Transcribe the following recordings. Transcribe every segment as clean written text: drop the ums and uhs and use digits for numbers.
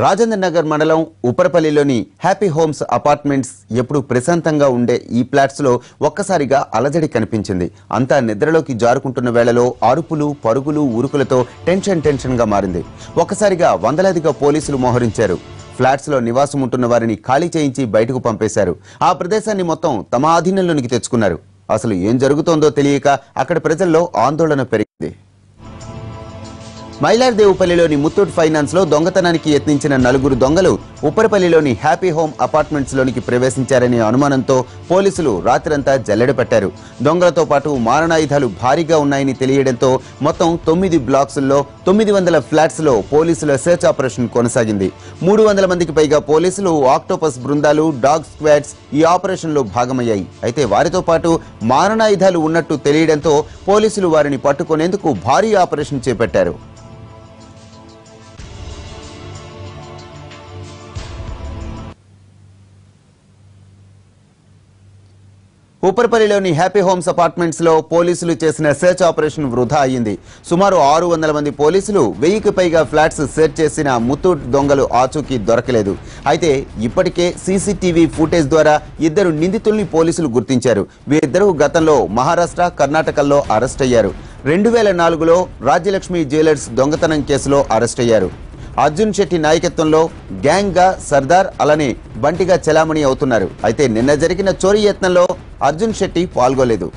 రాజేంద్ర నగర్ మండలం ఉప్పరపల్లిలోని happy homes apartments ఎప్పుడు ప్రశాంతంగా ఉండే ఈ ఫ్లాట్స్ లో ఒక్కసారిగా అలజడి కనిపించింది. అంతా నిద్రలోకి జారుకుంటున్న వేళలో అరుపులు, పరుగులు, ఉరుకులతో టెన్షన్ గా మారింది. ఒక్కసారిగా వందలాదిగా పోలీసులు మోహరించారు. ఫ్లాట్స్ లో నివాసం ఉంటున్న వారిని ఖాళీ చేయించి బయటకు పంపేశారు. ఆ ప్రదేశాన్ని మొత్తం తమ ఆధీనంలోనికి తెచ్చుకున్నారు. అసలు ఏం జరుగుతోందో తెలియక అక్కడ ప్రజల్లో ఆందోళన పెరిగింది. మైలార్దేవుపల్లిలోని ముత్తూట్ ఫైనాన్స్ లో దొంగతనానికి యత్నించిన 4 దొంగలు ఉప్పరపల్లిలోని హ్యాపీ హోమ్ అపార్ట్మెంట్స్ లోనికి ప్రవేశించారనే అనుమానంతో పోలీసులు రాత్రంతా జల్లెడపట్టారు. దొంగలతో పాటు మారణాయుధాలు భారీగా ఉన్నాయని తెలియడంతో మొత్తం 9 బ్లాక్స్లో 900 ఫ్లాట్స్ లో పోలీసుల సెర్చ్ ఆపరేషన్ కొనసాగింది. 300 మందికి పైగా పోలీసులు, ఆక్టోపస్ బృందాలు, డాగ్ స్క్వాడ్స్ ఈ ఆపరేషన్ లో భాగమయ్యాయి. అయితే వారితో పాటు మారణాయుధాలు ఉన్నట్టు తెలియడంతో పోలీసులు వారిని పట్టుకునేందుకు భారీ ఆపరేషన్ చేపట్టారు. ఉప్పరపల్లిలోని హ్యాపీ హోమ్స్ అపార్ట్మెంట్స్ లో పోలీసులు చేసిన సెర్చ్ ఆపరేషన్ వృధా అయింది. సుమారు 600 మంది పోలీసులు 1000కి పైగా ఫ్లాట్స్ సెర్చ్ చేసిన ముత్తూట్ దొంగలు ఆచూకీ దొరకలేదు. అయితే ఇప్పటికే సీసీటీవీ ఫుటేజ్ ద్వారా 2 నిందితుల్ని పోలీసులు గుర్తించారు. వీరిద్దరూ గతంలో మహారాష్ట్ర, కర్ణాటకల్లో అరెస్ట్ అయ్యారు. 2004లో రాజ్యలక్ష్మి జ్యువెలర్స్ దొంగతనం కేసులో అరెస్ట్ అయ్యారు. అర్జున్ శెట్టి నాయకత్వంలో గ్యాంగ్ గా సర్దార్ అలానే బంటిగా చెలామణి అవుతున్నారు. అయితే నిన్న జరిగిన చోరీ యత్నంలో అర్జున్ శెట్టి పాల్గొలేదు.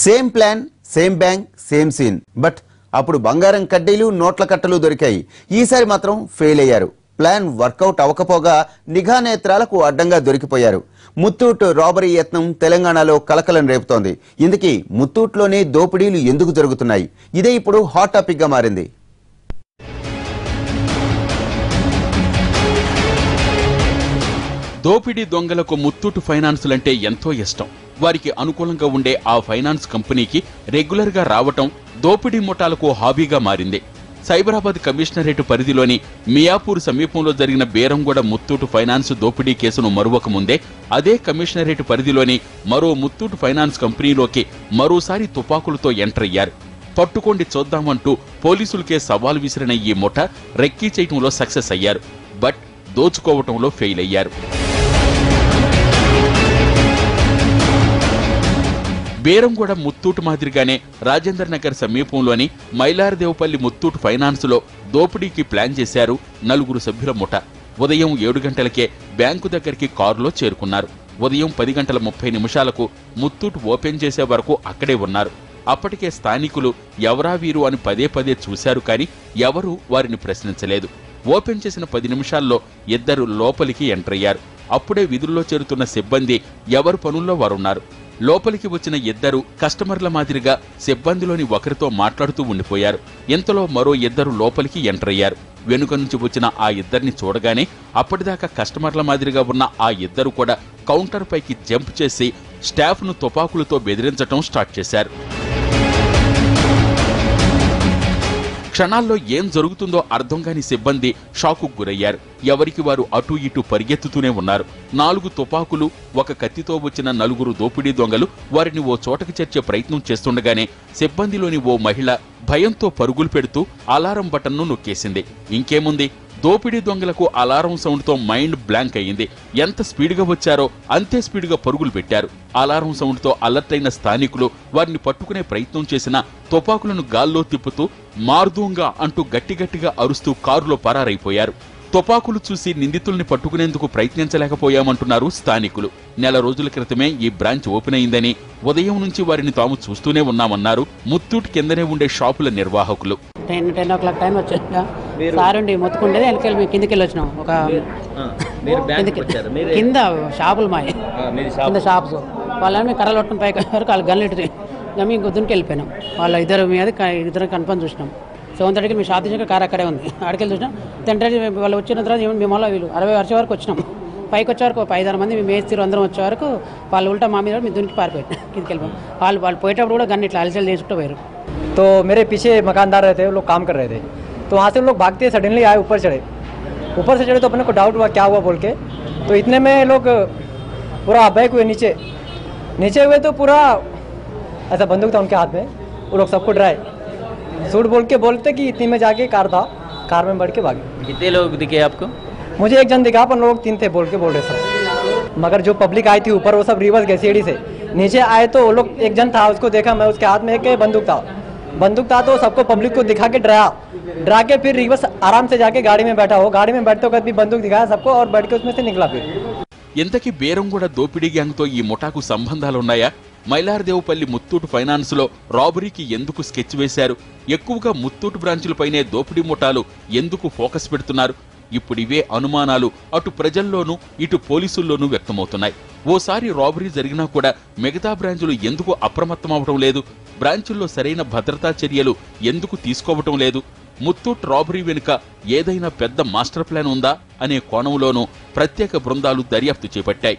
Same plan, same bank, same scene. But అప్పుడు బంగారం కడ్డీలు, నోట్ల కట్టలు దొరికాయి. ఈసారి మాత్రం ఫెయిల్ అయ్యారు. ప్లాన్ వర్కౌట్ అవ్వకపోగా నిఘా నేత్రాలకు అడ్డంగా దొరికిపోయారు. ముత్తూట్ రాబరీ యత్నం తెలంగాణలో కలకలం రేపుతోంది. ఇందుకీ ముత్తూట్లోనే దోపిడీలు ఎందుకు జరుగుతున్నాయి? ఇదే ఇప్పుడు హాట్ టాపిక్ గా మారింది. దోపిడీ దొంగలకు ముత్తూట్ ఫైనాన్సులంటే ఎంతో ఇష్టం. వారికి అనుకూలంగా ఉండే ఆ ఫైనాన్స్ కంపెనీకి రెగ్యులర్ గా రావటం దోపిడీ ముఠాలకు హాబీగా మారింది. సైబరాబాద్ కమిషనరేట్ పరిధిలోని మియాపూర్ సమీపంలో జరిగిన బేరంగూడ ముత్తూట్ ఫైనాన్స్ దోపిడీ కేసును మరువక ముందే అదే కమిషనరేట్ పరిధిలోని మరో ముత్తూట్ ఫైనాన్స్ కంపెనీలోకి మరోసారి తుపాకులతో ఎంటర్ అయ్యారు. పట్టుకోండి చూద్దామంటూ పోలీసులకే సవాల్ విసిరిన ఈ ముఠ రెక్కీ చేయటంలో సక్సెస్ అయ్యారు. బట్ దోచుకోవటంలో ఫెయిల్ అయ్యారు. బేరంగూడ ముత్తూట్ మాదిరిగానే రాజేందర్ నగర్ సమీపంలోని మైలార్దేవుపల్లి ముత్తూట్ ఫైనాన్స్ లో దోపిడీకి ప్లాన్ చేశారు 4 సభ్యుల ముఠ. ఉదయం 7 గంటలకే బ్యాంకు దగ్గరికి కారులో చేరుకున్నారు. ఉదయం 10:30 ముత్తూట్ ఓపెన్ చేసే వరకు అక్కడే ఉన్నారు. అప్పటికే స్థానికులు ఎవరా వీరు అని పదే చూశారు, కానీ ఎవరూ వారిని ప్రశ్నించలేదు. ఓపెన్ చేసిన 10 నిమిషాల్లో 2 లోపలికి ఎంటర్ అయ్యారు. అప్పుడే విధుల్లో చేరుతున్న సిబ్బంది ఎవరు పనుల్లో వారున్నారు. లోపలికి వచ్చిన 2 కస్టమర్ల మాదిరిగా సిబ్బందిలోని ఒకరితో మాట్లాడుతూ ఉండిపోయారు. ఇంతలో మరో 2 లోపలికి ఎంటర్ అయ్యారు. వెనుక నుంచి వచ్చిన ఆ 2ని చూడగానే అప్పటిదాకా కస్టమర్ల మాదిరిగా ఉన్న ఆ 2 కూడా కౌంటర్ పైకి జంప్ చేసి స్టాఫ్ ను తుపాకులతో బెదిరించటం స్టార్ట్ చేశారు. క్షణాల్లో ఏం జరుగుతుందో అర్థం కాని సిబ్బంది షాకు గురయ్యారు. ఎవరికి వారు అటూ ఇటూ పరిగెత్తుతూనే ఉన్నారు. 4 తుపాకులు, 1 కత్తితో వచ్చిన 4 దోపిడీ దొంగలు వారిని ఓ చోటకి చేర్చే ప్రయత్నం చేస్తుండగానే సిబ్బందిలోని ఓ మహిళ భయంతో పరుగులు పెడుతూ అలారం బటన్ను నొక్కేసింది. ఇంకేముంది, దోపిడీ దొంగలకు అలారం సౌండ్తో మైండ్ బ్లాంక్ అయ్యింది. ఎంత స్పీడ్గా వచ్చారో అంతే స్పీడ్గా పరుగులు పెట్టారు. అలారం సౌండ్తో అలర్ట్ అయిన స్థానికులు వారిని పట్టుకునే ప్రయత్నం చేసిన తుపాకులను గాల్లో తిప్పుతూ మార్దూంగా అంటూ గట్టిగా అరుస్తూ కారులో పరారైపోయారు. తుపాకులు చూసి నిందితుల్ని పట్టుకునేందుకు ప్రయత్నించలేకపోయామంటున్నారు స్థానికులు. నెల రోజుల క్రితమే ఈ బ్రాంచ్ ఓపెన్ అయిందని, ఉదయం నుంచి వారిని తాము చూస్తూనే ఉన్నామన్నారు ముత్తూట్ కిందనే ఉండే షాపుల నిర్వాహకులు. 10 o'clock టైం వచ్చిందా సారుండి మొత్తుకుండేది వెనకాల మేము కిందకి వెళ్ళి వచ్చినాం. ఒక కింద షాపులు మాయ కింద షాప్స్ వాళ్ళని మేము కర్రలు కొట్టడం పైకి వరకు వాళ్ళు గన్లెట్టి మేము గుద్దునికి వెళ్ళిపోయినాం. వాళ్ళ 2 మీద 2 కన్ఫర్మ్ చూసినాం. 7:30కి మీ షాప్ తీసాక కారు అక్కడే ఉంది. అక్కడికి వెళ్ళి చూసినా 10:30 వాళ్ళు వచ్చిన తర్వాత మేము మళ్ళీ వీళ్ళు 60 వర్షం వరకు వచ్చినాం. పైకి వచ్చే వరకు 5-6 మంది మేము మేస్త్రీలు అందరం వచ్చే వరకు వాళ్ళు ఉల్టా మా మీద మేము దునికి పారిపోయాం కిందకి వెళ్ళిపోయాం. వాళ్ళు పోయేటప్పుడు కూడా గన్ ఇట్లా అలచలు చేసుకుంటూ పోయారు. तो मेरे पीछे मकानदार रहते वो लोग काम कर रहे थे, तो वहाँ से वो लोग भागते सडनली आए, ऊपर से चढ़े तो अपने को डाउट हुआ क्या हुआ बोल के, तो इतने में लोग पूरा बैक हुए नीचे हुए तो पूरा ऐसा बंदूक था उनके हाथ में, वो लोग सबको डराए, सूट बोल के बोलते कि इतनी में जाके कार में बढ़ के भागे. कितने लोग दिखे आपको? मुझे एक जन दिखा, पर लोग 3 थे बोल के बोल रहे सब. मगर जो पब्लिक आई थी ऊपर वो सब रिवर्स गए सीढ़ी से नीचे आए, तो वो लोग एक जन था उसको देखा मैं, उसके हाथ में एक बंदूक था तो सबको पब्लिक को दिखा के डरा के फिर रिवर्स आराम से जाके गाड़ी में बैठा. वो गाड़ी में बैठते वक्त भी बंदूक दिखाया सबको और बैठ के उसमें से निकला. फिर ఇంతకీ బేరంగూడ దోపిడీ గ్యాంగ్తో ఈ ముఠాకు సంబంధాలున్నాయా? మైలార్దేవుపల్లి ముత్తూట్ ఫైనాన్స్ లో రాబరీకి ఎందుకు స్కెచ్ వేశారు? ఎక్కువగా ముత్తూట్ బ్రాంచులపైనే దోపిడీ ముఠాలు ఎందుకు ఫోకస్ పెడుతున్నారు? ఇప్పుడివే అనుమానాలు అటు ప్రజల్లోనూ ఇటు పోలీసుల్లోనూ వ్యక్తమవుతున్నాయి. ఓసారి రాబరీ జరిగినా కూడా మిగతా బ్రాంచులు ఎందుకు అప్రమత్తమవటం లేదు? బ్రాంచుల్లో సరైన భద్రతా చర్యలు ఎందుకు తీసుకోవటం లేదు? ముత్తూట్ రాబరీ వెనుక ఏదైనా పెద్ద మాస్టర్ ప్లాన్ ఉందా అనే కోణంలోనూ ప్రత్యేక బృందాలు దర్యాప్తు చేపట్టాయి.